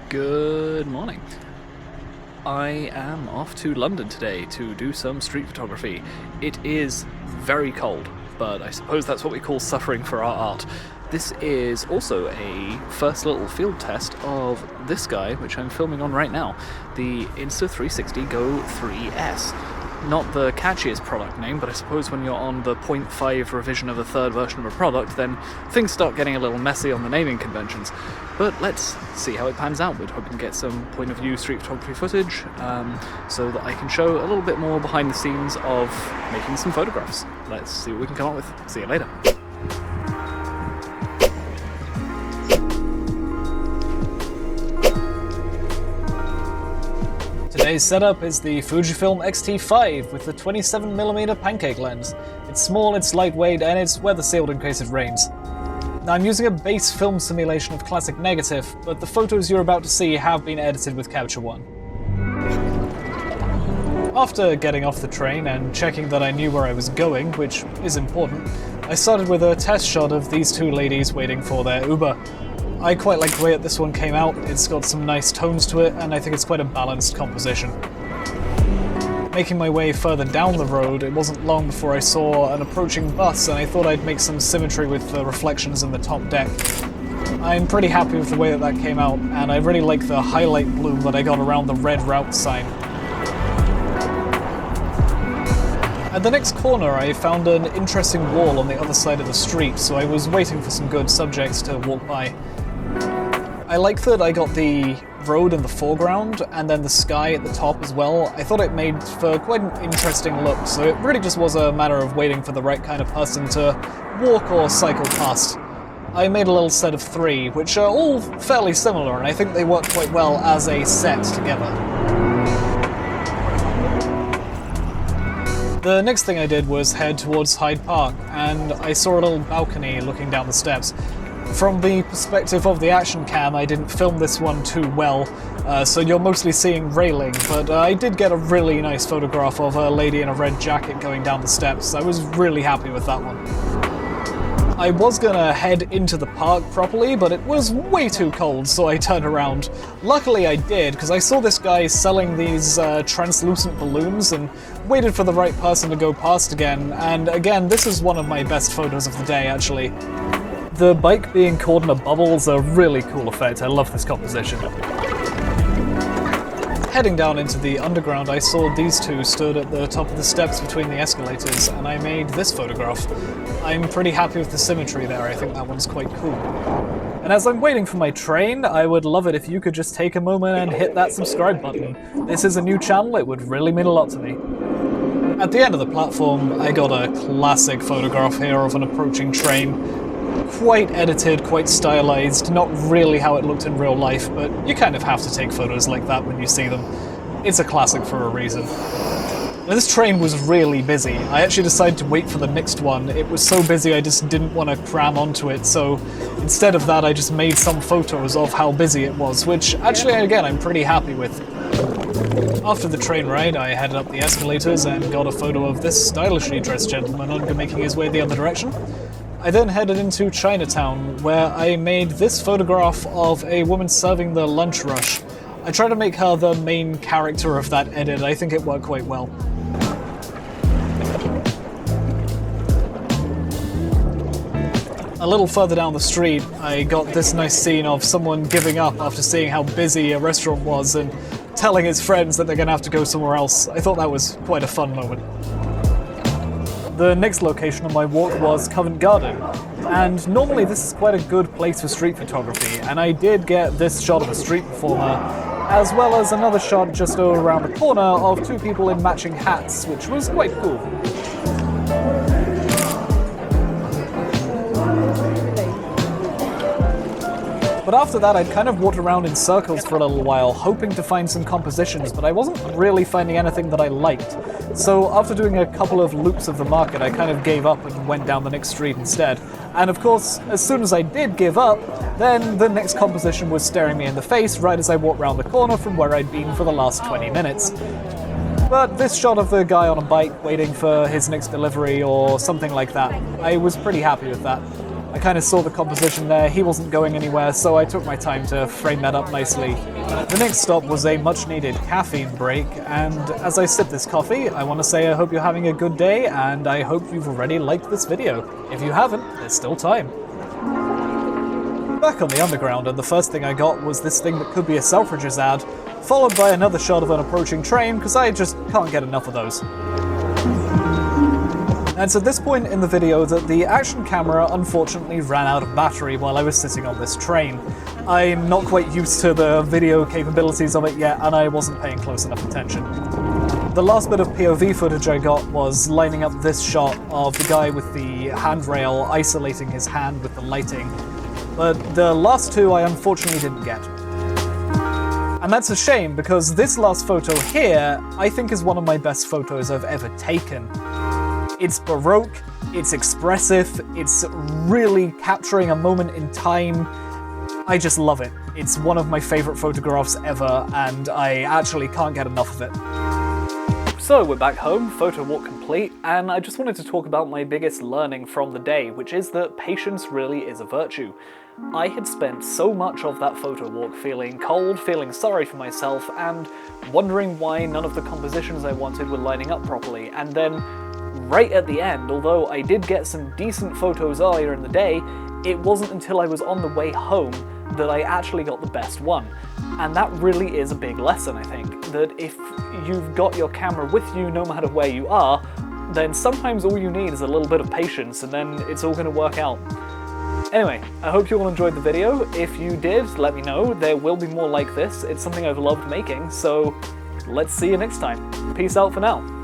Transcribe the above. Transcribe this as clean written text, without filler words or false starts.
Good morning. I am off to London today to do some street photography. It is very cold, but I suppose that's what we call suffering for our art. This is also a first little field test of this guy, which I'm filming on right now, the Insta360 GO 3S. Not the catchiest product name, but I suppose when you're on the 0.5 revision of a third version of a product, then things start getting a little messy on the naming conventions. But let's see how it pans out. We're hoping to get some point of view street photography footage so that I can show a little bit more behind the scenes of making some photographs. Let's see what we can come up with. See you later. Today's setup is the Fujifilm X-T5 with the 27mm pancake lens. It's small, it's lightweight, and it's weather sealed in case it rains. Now, I'm using a base film simulation of classic negative, but the photos you're about to see have been edited with Capture One. After getting off the train and checking that I knew where I was going, which is important, I started with a test shot of these two ladies waiting for their Uber. I quite like the way that this one came out. It's got some nice tones to it, and I think it's quite a balanced composition. Making my way further down the road, it wasn't long before I saw an approaching bus, and I thought I'd make some symmetry with the reflections in the top deck. I'm pretty happy with the way that that came out, and I really like the highlight bloom that I got around the red route sign. At the next corner, I found an interesting wall on the other side of the street, so I was waiting for some good subjects to walk by. I like that I got the road in the foreground and then the sky at the top as well. I thought it made for quite an interesting look, so it really just was a matter of waiting for the right kind of person to walk or cycle past. I made a little set of 3, which are all fairly similar, and I think they work quite well as a set together. The next thing I did was head towards Hyde Park, and I saw a little balcony looking down the steps. From the perspective of the action cam, I didn't film this one too well, so you're mostly seeing railing, but I did get a really nice photograph of a lady in a red jacket going down the steps. I was really happy with that one. I was gonna head into the park properly, but it was way too cold, so I turned around. Luckily I did, because I saw this guy selling these translucent balloons and waited for the right person to go past again, and again, this is one of my best photos of the day, actually. The bike being caught in a bubble is a really cool effect. I love this composition. Heading down into the underground, I saw these two stood at the top of the steps between the escalators, and I made this photograph. I'm pretty happy with the symmetry there. I think that one's quite cool. And as I'm waiting for my train, I would love it if you could just take a moment and hit that subscribe button. This is a new channel, it would really mean a lot to me. At the end of the platform, I got a classic photograph here of an approaching train. Quite edited, quite stylized, not really how it looked in real life, but you kind of have to take photos like that when you see them. It's a classic for a reason. Now, this train was really busy. I actually decided to wait for the next one. It was so busy I just didn't want to cram onto it, so instead of that I just made some photos of how busy it was, which actually, again, I'm pretty happy with. After the train ride, I headed up the escalators and got a photo of this stylishly dressed gentleman making his way the other direction. I then headed into Chinatown, where I made this photograph of a woman serving the lunch rush. I tried to make her the main character of that edit. I think it worked quite well. A little further down the street, I got this nice scene of someone giving up after seeing how busy a restaurant was and telling his friends that they're going to have to go somewhere else. I thought that was quite a fun moment. The next location on my walk was Covent Garden, and normally this is quite a good place for street photography, and I did get this shot of a street performer, as well as another shot just over around the corner of 2 people in matching hats, which was quite cool. But after that, I'd kind of walked around in circles for a little while, hoping to find some compositions, but I wasn't really finding anything that I liked. So after doing a couple of loops of the market, I kind of gave up and went down the next street instead. And of course, as soon as I did give up, then the next composition was staring me in the face right as I walked round the corner from where I'd been for the last 20 minutes. But this shot of the guy on a bike waiting for his next delivery or something like that, I was pretty happy with that. I kind of saw the composition there, he wasn't going anywhere, so I took my time to frame that up nicely. The next stop was a much needed caffeine break, and as I sip this coffee, I want to say I hope you're having a good day, and I hope you've already liked this video. If you haven't, there's still time. Back on the underground, and the first thing I got was this thing that could be a Selfridges ad, followed by another shot of an approaching train, because I just can't get enough of those. And it's at this point in the video that the action camera unfortunately ran out of battery while I was sitting on this train. I'm not quite used to the video capabilities of it yet, and I wasn't paying close enough attention. The last bit of POV footage I got was lining up this shot of the guy with the handrail isolating his hand with the lighting, but the last two I unfortunately didn't get. And that's a shame, because this last photo here I think is one of my best photos I've ever taken. It's baroque, it's expressive, it's really capturing a moment in time. I just love it. It's one of my favorite photographs ever, and I actually can't get enough of it. So we're back home, photo walk complete, and I just wanted to talk about my biggest learning from the day, which is that patience really is a virtue. I had spent so much of that photo walk feeling cold, feeling sorry for myself, and wondering why none of the compositions I wanted were lining up properly, and then right at the end, although I did get some decent photos earlier in the day, it wasn't until I was on the way home that I actually got the best one. And that really is a big lesson, I think, that if you've got your camera with you no matter where you are, then sometimes all you need is a little bit of patience and then it's all going to work out. Anyway, I hope you all enjoyed the video. If you did, let me know. There will be more like this. It's something I've loved making, so let's see you next time. Peace out for now.